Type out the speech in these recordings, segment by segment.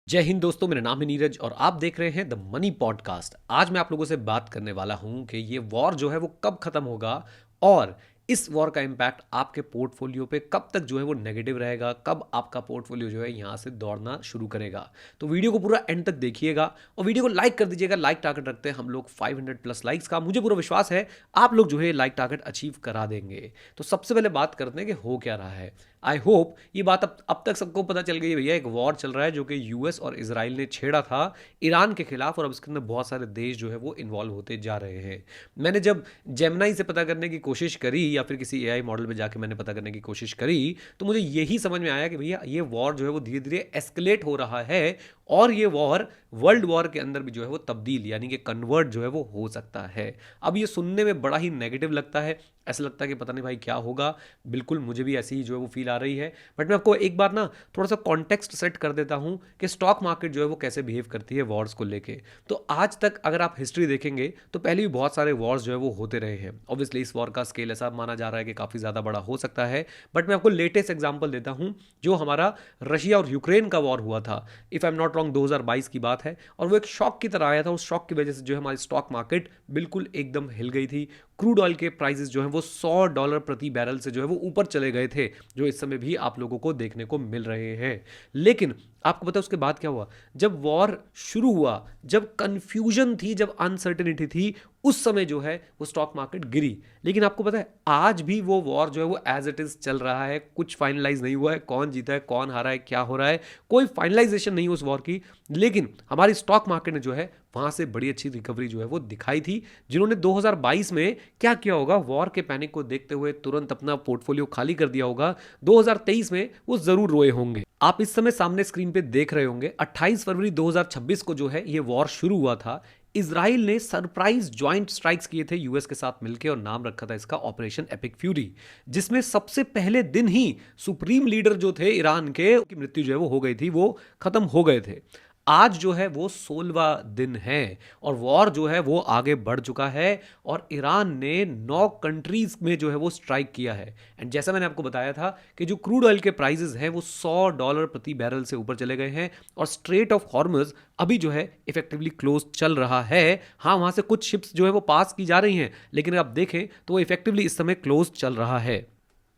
जय हिंद दोस्तों, मेरा नाम है नीरज और आप देख रहे हैं द मनी पॉडकास्ट। आज मैं आप लोगों से बात करने वाला हूं कि ये वॉर जो है वो कब खत्म होगा और इस वॉर का इम्पैक्ट आपके पोर्टफोलियो पे कब तक जो है वो नेगेटिव रहेगा, कब आपका पोर्टफोलियो जो है यहाँ से दौड़ना शुरू करेगा। तो वीडियो को पूरा एंड तक देखिएगा और वीडियो को लाइक कर दीजिएगा। लाइक टारगेट रखते हैं हम लोग 500 प्लस लाइक्स का। मुझे पूरा विश्वास है आप लोग जो है लाइक टारगेट अचीव करा देंगे। तो सबसे पहले बात करते हैं कि हो क्या रहा है। आई होप ये बात अब तक सबको पता चल गई है भैया, एक वॉर चल रहा है जो कि यूएस और इसराइल ने छेड़ा था ईरान के खिलाफ, और अब इसके अंदर बहुत सारे देश जो है वो इन्वॉल्व होते जा रहे हैं। मैंने जब जेमिनाई से पता करने की कोशिश करी या फिर किसी एआई मॉडल में जाके मैंने पता करने की कोशिश करी तो मुझे यही समझ में आया कि भैया ये वॉर जो है वो धीरे धीरे एस्केलेट हो रहा है और ये वॉर वर्ल्ड वॉर के अंदर भी जो है वो तब्दील यानी कि कन्वर्ट जो है वो हो सकता है। अब ये सुनने में बड़ा ही नेगेटिव लगता है, ऐसा लगता है कि पता नहीं भाई क्या होगा। बिल्कुल मुझे भी ऐसी ही जो है वो फील आ रही है। बट मैं आपको एक बार ना थोड़ा सा कॉन्टेक्स्ट सेट कर देता हूं कि स्टॉक मार्केट जो है वो कैसे बिहेव करती है वॉर्स को लेके। तो आज तक अगर आप हिस्ट्री देखेंगे तो पहले भी बहुत सारे वॉर्स जो है वो होते रहे हैं। ऑब्वियसली इस वॉर का स्केल ऐसा माना जा रहा है कि काफ़ी ज़्यादा बड़ा हो सकता है। बट मैं आपको लेटेस्ट एग्जाम्पल देता हूँ, जो हमारा रशिया और यूक्रेन का वॉर हुआ था। If I am not wrong 2022 की बात है, और वो एक शॉक की तरह आया था। उस शॉक की वजह से जो है हमारी स्टॉक मार्केट बिल्कुल एकदम हिल गई थी। क्रूड ऑयल के प्राइसेस जो है वो $100 प्रति बैरल से जो है वो ऊपर चले गए थे, जो इस समय भी आप लोगों को देखने को मिल रहे हैं। लेकिन आपको पता है उसके बाद क्या हुआ? जब वॉर शुरू हुआ, जब कंफ्यूजन थी, जब अनसर्टेनिटी थी, उस समय जो है वो स्टॉक मार्केट गिरी। लेकिन आपको पता है आज भी वो वॉर जो है वो एज इट इज चल रहा है। कुछ फाइनलाइज नहीं हुआ है, कौन जीता है, कौन हारा है, क्या हो रहा है, कोई फाइनलाइजेशन नहीं उस वॉर की। लेकिन हमारी स्टॉक मार्केट ने जो है वहां से बड़ी अच्छी रिकवरी जो है वो दिखाई थी। जिन्होंने 2022 में क्या किया होगा, वॉर के पैनिक को देखते हुए तुरंत अपना पोर्टफोलियो खाली कर दिया होगा, 2023 में वो जरूर रोए होंगे। आप इस समय सामने स्क्रीन पे देख रहे होंगे 28 फरवरी 2026 को जो है ये वॉर शुरू हुआ था। इजराइल ने सरप्राइज ज्वाइंट स्ट्राइक्स किए थे यूएस के साथ मिलकर, और नाम रखा था इसका ऑपरेशन एपिक फ्यूरी, जिसमें सबसे पहले दिन ही सुप्रीम लीडर जो थे ईरान के, उनकी मृत्यु जो है वो हो गई थी, वो खत्म हो गए थे। आज जो है वो 16वां दिन है और वॉर जो है वो आगे बढ़ चुका है और ईरान ने 9 कंट्रीज में जो है वो स्ट्राइक किया है। एंड जैसा मैंने आपको बताया था कि जो क्रूड ऑयल के प्राइसेस हैं वो $100 प्रति बैरल से ऊपर चले गए हैं और स्ट्रेट ऑफ हॉर्मुज अभी जो है इफेक्टिवली क्लोज चल रहा है। हाँ, वहां से कुछ शिप्स जो है वो पास की जा रही हैं, लेकिन आप देखें तो वो इफेक्टिवली इस समय क्लोज चल रहा है।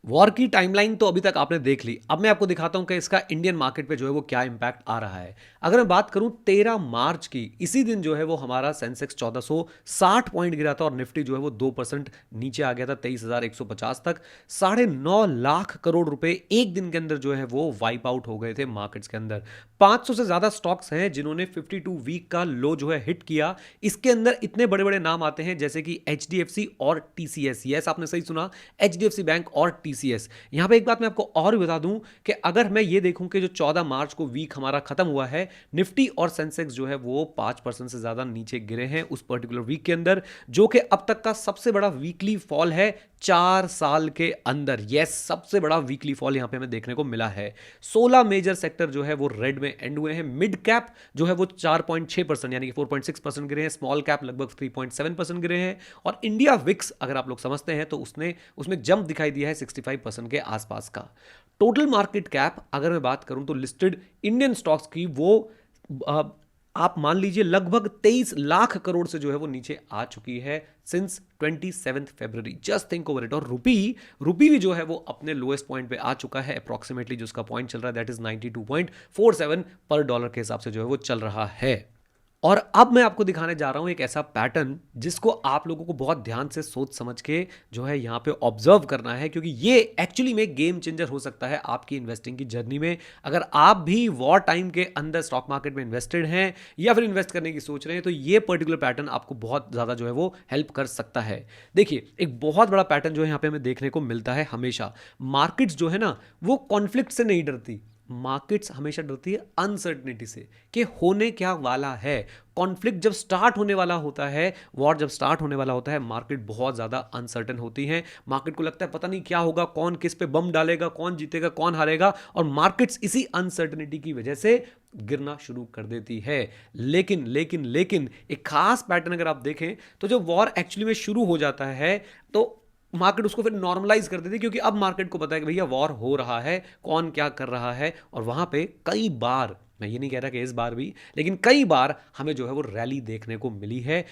वॉर की टाइमलाइन तो अभी तक आपने देख ली। अब मैं आपको दिखाता हूं कि इसका इंडियन मार्केट पे जो है वो क्या इंपैक्ट आ रहा है। अगर मैं बात करूं 13 मार्च की, इसी दिन जो है वो हमारा सेंसेक्स 1460 पॉइंट गिरा था और निफ्टी जो है वो 2% नीचे आ गया था 23,150 तक। 9.5 लाख करोड़ रुपए एक दिन के अंदर जो है वो वाइप आउट हो गए थे मार्केट्स के अंदर। 500 से ज्यादा स्टॉक्स हैं जिन्होंने 52 वीक का लो जो है हिट किया। इसके अंदर इतने बड़े बड़े नाम आते हैं जैसे कि एचडीएफसी और टीसीएस। यस, आपने सही सुना, एचडीएफसी बैंक और टीसीएस। यहां पे एक बात मैं आपको और भी बता दूं कि अगर मैं ये देखूं कि जो 14 मार्च को वीक हमारा खत्म हुआ है, निफ्टी और सेंसेक्स जो है वो 5% से ज्यादा नीचे गिरे हैं उस पर्टिकुलर वीक के अंदर, जो कि अब तक का सबसे बड़ा वीकली फॉल है 4 साल के अंदर। यस, सबसे बड़ा वीकली फॉल यहां पे हमें देखने को मिला है। 16 मेजर सेक्टर जो है वो रेड में एंड हुए हैं। मिड कैप जो है वो 4.6% यानी कि 4.6% गिरे हैं। स्मॉल कैप लगभग 3.7% गिरे हैं। और इंडिया विक्स अगर आप लोग समझते हैं तो उसमें जंप दिखाई दिया है 65% के आसपास का। टोटल मार्केट कैप अगर मैं बात करूं तो लिस्टेड इंडियन स्टॉक्स की वो आ, आप मान लीजिए लगभग 23 लाख करोड़ से जो है वो नीचे आ चुकी है since 27 February. Just think over it. और रुपी भी जो है वो अपने लोएस्ट पॉइंट पे आ चुका है। अप्रॉक्सीमेटली जो उसका पॉइंट चल रहा है दैट इज 92.47 पर डॉलर के हिसाब से जो है वो चल रहा है। और अब मैं आपको दिखाने जा रहा हूं एक ऐसा पैटर्न जिसको आप लोगों को बहुत ध्यान से सोच समझ के जो है यहां पे ऑब्जर्व करना है, क्योंकि ये एक्चुअली में गेम चेंजर हो सकता है आपकी इन्वेस्टिंग की जर्नी में। अगर आप भी वॉर टाइम के अंदर स्टॉक मार्केट में इन्वेस्टेड हैं या फिर इन्वेस्ट करने की सोच रहे हैं तो ये पर्टिकुलर पैटर्न आपको बहुत ज्यादा जो है वो हेल्प कर सकता है। देखिए, एक बहुत बड़ा पैटर्न जो है यहां पे हमें देखने को मिलता है हमेशा। मार्केट्स जो है ना वो कॉन्फ्लिक्ट से नहीं डरती, मार्केट्स हमेशा डरती है अनसर्टनिटी से कि होने क्या वाला है। कॉन्फ्लिक्ट जब स्टार्ट होने वाला होता है, वॉर जब स्टार्ट होने वाला होता है, मार्केट बहुत ज्यादा अनसर्टन होती है। मार्केट को लगता है पता नहीं क्या होगा, कौन किस पे बम डालेगा, कौन जीतेगा, कौन हारेगा, और मार्केट्स इसी अनसर्टनिटी की वजह से गिरना शुरू कर देती है। लेकिन लेकिन लेकिन एक खास पैटर्न अगर आप देखें तो जब वॉर एक्चुअली में शुरू हो जाता है तो मार्केट उसको फिर नॉर्मलाइज कर देती है, क्योंकि अब मार्केट को पता है कि भैया वॉर हो रहा है, कौन क्या कर रहा है। और वहां पे कई बार मैं ये नहीं कह रहा कि इस बार भी, लेकिन कई बार हमें जो है वो रैली देखने को मिली है।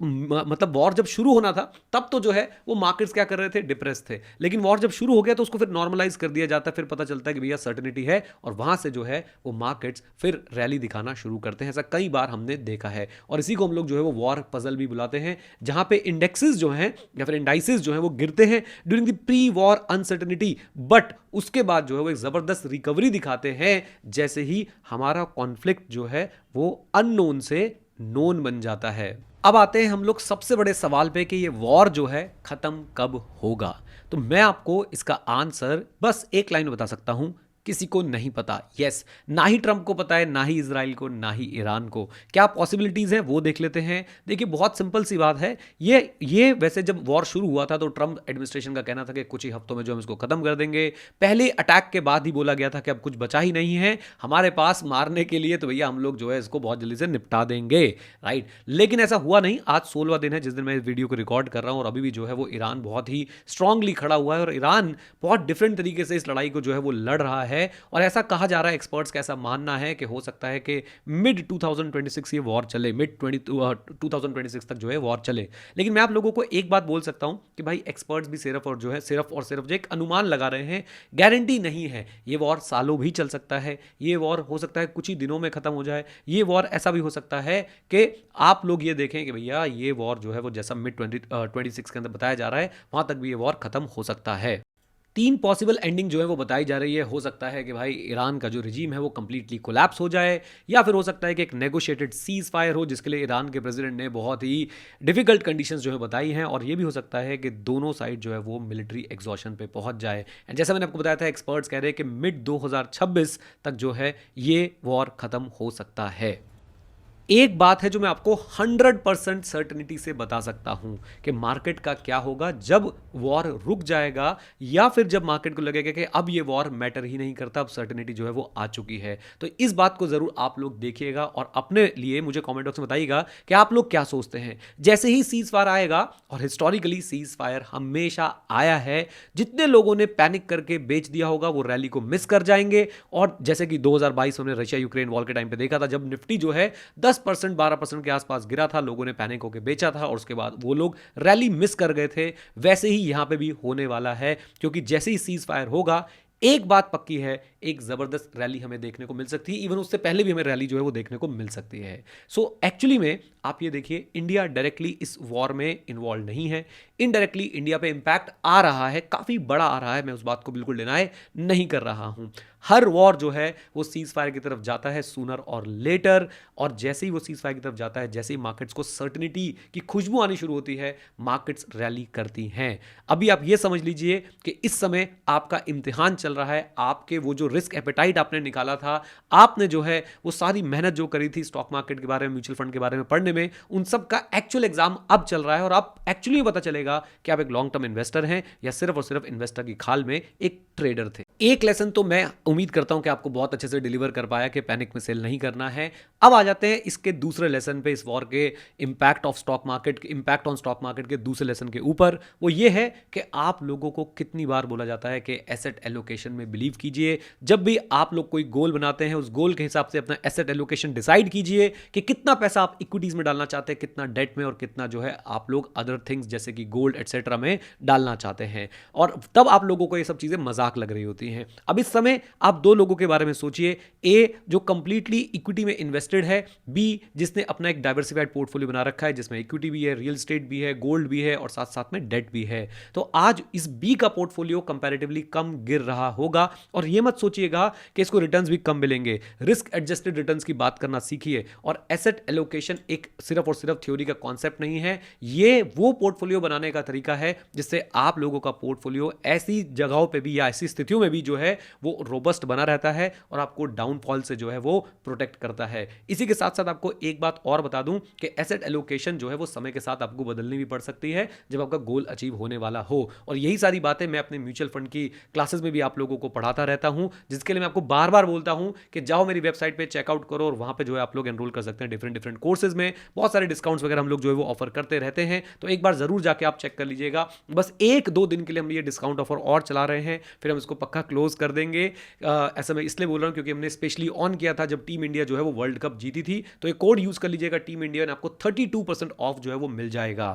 मतलब वॉर जब शुरू होना था तब तो जो है वो मार्केट्स क्या कर रहे थे, डिप्रेस थे, लेकिन वॉर जब शुरू हो गया तो उसको फिर नॉर्मलाइज कर दिया जाता है, फिर पता चलता है कि भैया सर्टेनिटी है, और वहां से जो है वो मार्केट्स फिर रैली दिखाना शुरू करते हैं। ऐसा कई बार हमने देखा है, और इसी को हम लोग जो है वो वॉर पजल भी बुलाते हैं, जहां पे इंडेक्सेस जो हैं या फिर इंडाइसेस जो हैं वो गिरते हैं during the pre war uncertainty, but उसके बाद जो है वो एक जबरदस्त रिकवरी दिखाते हैं जैसे ही हमारा कॉन्फ्लिक्ट जो है वो अननोन से नोन बन जाता है। अब आते हैं हम लोग सबसे बड़े सवाल पे कि ये वॉर जो है खत्म कब होगा। तो मैं आपको इसका आंसर बस एक लाइन में बता सकता हूं, किसी को नहीं पता। यस, ना ही ट्रंप को पता है, ना ही इजराइल को, ना ही ईरान को। क्या पॉसिबिलिटीज हैं वो देख लेते हैं। देखिए बहुत सिंपल सी बात है, ये वैसे जब वॉर शुरू हुआ था तो ट्रंप एडमिनिस्ट्रेशन का कहना था कि कुछ ही हफ्तों में जो हम इसको खत्म कर देंगे। पहले अटैक के बाद ही बोला गया था कि अब कुछ बचा ही नहीं है हमारे पास मारने के लिए, तो भैया हम लोग जो है इसको बहुत जल्दी से निपटा देंगे, राइट। लेकिन ऐसा हुआ नहीं। आज 16वां दिन है जिस दिन मैं इस वीडियो को रिकॉर्ड कर रहा हूं, और अभी भी जो है वो ईरान बहुत ही स्ट्रांगली खड़ा हुआ है, और ईरान बहुत डिफरेंट तरीके से इस लड़ाई को जो है वो लड़ रहा है। और ऐसा कहा जा रहा है, एक्सपर्ट्स का ऐसा मानना है कि हो सकता है कि मिड 2026 ये वॉर चले, मिड 2026 तक जो है वॉर चले। लेकिन मैं आप लोगों को एक बात बोल सकता हूं कि भाई एक्सपर्ट्स भी सिर्फ और सिर्फ जो एक अनुमान लगा रहे हैं, गारंटी नहीं है। ये वॉर सालों भी चल सकता है, ये वॉर हो सकता है कुछ ही दिनों में खत्म हो जाए, ये वॉर ऐसा भी हो सकता है कि आप लोग ये देखें कि भैया ये वॉर जो है वो जैसा मिड 2026 के अंदर बताया जा रहा है वहां तक भी ये वॉर खत्म हो सकता है। 3 पॉसिबल एंडिंग जो है वो बताई जा रही है। हो सकता है कि भाई ईरान का जो रिजीम है वो कंप्लीटली कोलैप्स हो जाए, या फिर हो सकता है कि एक नेगोशिएटेड सीज फायर हो, जिसके लिए ईरान के प्रेसिडेंट ने बहुत ही डिफिकल्ट कंडीशंस जो है बताई हैं। और ये भी हो सकता है कि दोनों साइड जो है वो मिलिट्री एग्जॉशन पे पहुंच जाए। एंड जैसा मैंने आपको बताया था, एक्सपर्ट्स कह रहे हैं कि मिड 2026 तक जो है ये वॉर खत्म हो सकता है। एक बात है जो मैं आपको 100% सर्टेनिटी से बता सकता हूं कि मार्केट का क्या होगा जब वॉर रुक जाएगा, या फिर जब मार्केट को लगेगा कि अब ये वॉर मैटर ही नहीं करता, अब सर्टेनिटी जो है वो आ चुकी है। तो इस बात को जरूर आप लोग देखिएगा और अपने लिए मुझे कमेंट बॉक्स में बताइएगा कि आप लोग क्या सोचते हैं। जैसे ही सीज फायर आएगा, और हिस्टोरिकली सीज फायर हमेशा आया है, जितने लोगों ने पैनिक करके बेच दिया होगा वो रैली को मिस कर जाएंगे। और जैसे कि 2022 में रशिया यूक्रेन वॉर के टाइम पे देखा था, जब निफ्टी जो है 10% 12% के आसपास गिरा था, लोगों ने पैनिक होकर बेचा था, और उसके बाद वो लोग रैली मिस कर गए थे। वैसे ही यहां पे भी होने वाला है, क्योंकि जैसे ही सीज फायर होगा, एक बात पक्की है, एक जबरदस्त रैली हमें देखने को मिल सकती है। इवन उससे पहले भी हमें रैली जो है वो देखने को मिल सकती है। सो एक्चुअली में आप ये देखिए, इंडिया डायरेक्टली इस वॉर में इन्वॉल्व नहीं है। इनडायरेक्टली इंडिया पे इंपैक्ट आ रहा है, काफी बड़ा आ रहा है, मैं उस बात को बिल्कुल डिनाई नहीं कर रहा हूं। हर वॉर जो है वो सीज फायर की तरफ जाता है सूनर और लेटर, और जैसे ही वो सीज फायर की तरफ जाता है, जैसे ही मार्केट्स को सर्टेनिटी की खुशबू आनी शुरू होती है, मार्केट्स रैली करती हैं। अभी आप ये समझ लीजिए कि इस समय आपका इम्तिहान चल रहा है। आपके वो जो रिस्क एपेटाइट आपने निकाला था, आपने जो है वो सारी मेहनत जो करी थी स्टॉक मार्केट के बारे में, म्यूचुअल फंड के बारे में पढ़ने में, उन सब का एक्चुअल एग्जाम अब चल रहा है, और आप एक्चुअली पता चलेगा कि आप एक लॉन्ग टर्म इन्वेस्टर हैं या सिर्फ और सिर्फ इन्वेस्टर की खाल में एक ट्रेडर थे। एक लेसन तो मैं उम्मीद करता हूं कि आपको बहुत अच्छे से डिलीवर कर पाया कि पैनिक में सेल नहीं करना है। अब आ जाते हैं इसके दूसरे लेसन पे, इस वॉर के impact of stock market, impact on stock market के दूसरे लेसन के ऊपर। वो ये है कि आप लोगों को कितनी बार बोला जाता है कि एसेट एलोकेशन में बिलीव कीजिए। जब भी आप लोग कोई गोल बनाते हैं, उस गोल के हिसाब से अपना एसेट एलोकेशन डिसाइड कीजिए कि कितना पैसा आप इक्विटीज में डालना चाहते हैं, कितना डेट में, और कितना जो है आप लोग अदर थिंग्स जैसे कि गोल्ड एटसेट्रा में डालना चाहते हैं। और तब आप लोगों को ये सब चीजें मजाक लग रही होती हैं। अब इस समय आप दो लोगों के बारे में सोचिए, ए जो कंप्लीटली इक्विटी में इन्वेस्टेड है, बी जिसने अपना एक डाइवर्सिफाइड पोर्टफोलियो बना रखा है जिसमें इक्विटी भी है, रियल एस्टेट भी है, गोल्ड भी है, और साथ साथ में डेट भी है। तो आज इस बी का पोर्टफोलियो कंपैरेटिवली कम गिर रहा होगा, और यह मत सोचिएगा कि इसको रिटर्न्स भी कम मिलेंगे। रिस्क एडजस्टेड रिटर्न्स की बात करना सीखिए। और एसेट एलोकेशन एक सिर्फ और सिर्फ थ्योरी का कॉन्सेप्ट नहीं है, ये वो पोर्टफोलियो बनाने का तरीका है जिससे आप लोगों का पोर्टफोलियो ऐसी जगहों पे भी या ऐसी स्थितियों में भी जो है वो रोबस्ट बना रहता है, और आपको डाउनफॉल से जो है वो प्रोटेक्ट करता है। इसी के साथ साथ आपको एक बात और बता दूं कि एसेट एलोकेशन जो है वो समय के साथ आपको बदलनी भी पड़ सकती है जब आपका गोल अचीव होने वाला हो। और यही सारी बातें मैं अपने म्यूचुअल फंड की क्लासेस में भी आप आप लोगों को पढ़ाता रहता हूं, जिसके लिए मैं आपको बार बार बोलता हूं कि जाओ मेरी वेबसाइट पे चेकआउट करो और वहां पे जो है आप लोग एनरोल कर सकते हैं डिफरेंट डिफरेंट कोर्सेज में। बहुत सारे डिस्काउंट्स वगैरह हम लोग जो है वो ऑफर करते रहते हैं, तो एक बार जरूर जाके आप चेक कर लीजिएगा। बस 1-2 दिन के लिए हम ये डिस्काउंट ऑफर और चला रहे हैं, फिर हम इसको पक्का क्लोज कर देंगे। ऐसा मैं इसलिए बोल रहा हूं क्योंकि हमने स्पेशली ऑन किया था जब टीम इंडिया जो है वो वर्ल्ड कप जीती थी। तो एक कोड यूज कर लीजिएगा टीम इंडिया, आपको 32% ऑफ जो है वो मिल जाएगा।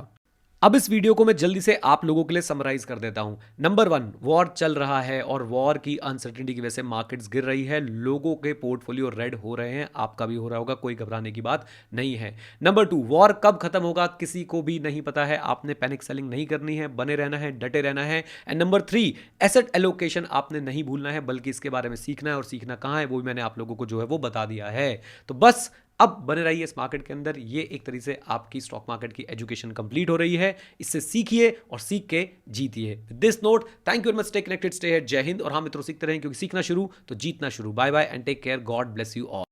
अब इस वीडियो को मैं जल्दी से आप लोगों के लिए समराइज कर देता हूं। नंबर 1, वॉर चल रहा है और वॉर की अनसर्टेनिटी की वजह से मार्केट्स गिर रही है, लोगों के पोर्टफोलियो रेड हो रहे हैं, आपका भी हो रहा होगा, कोई घबराने की बात नहीं है। नंबर 2, वॉर कब खत्म होगा किसी को भी नहीं पता है, आपने पैनिक सेलिंग नहीं करनी है, बने रहना है, डटे रहना है। एंड नंबर 3, एसेट एलोकेशन आपने नहीं भूलना है, बल्कि इसके बारे में सीखना है, और सीखना कहां है वो भी मैंने आप लोगों को जो है वो बता दिया है। तो बस अब बने रहिए इस मार्केट के अंदर। ये एक तरीके से आपकी स्टॉक मार्केट की एजुकेशन कंप्लीट हो रही है, इससे सीखिए और सीख के जीतिए। With this note, thank you very much, stay connected, stay here, Jai Hind. और हाँ मित्रों, सीखते रहें क्योंकि सीखना शुरू तो जीतना शुरू। Bye bye and take care, God bless you all.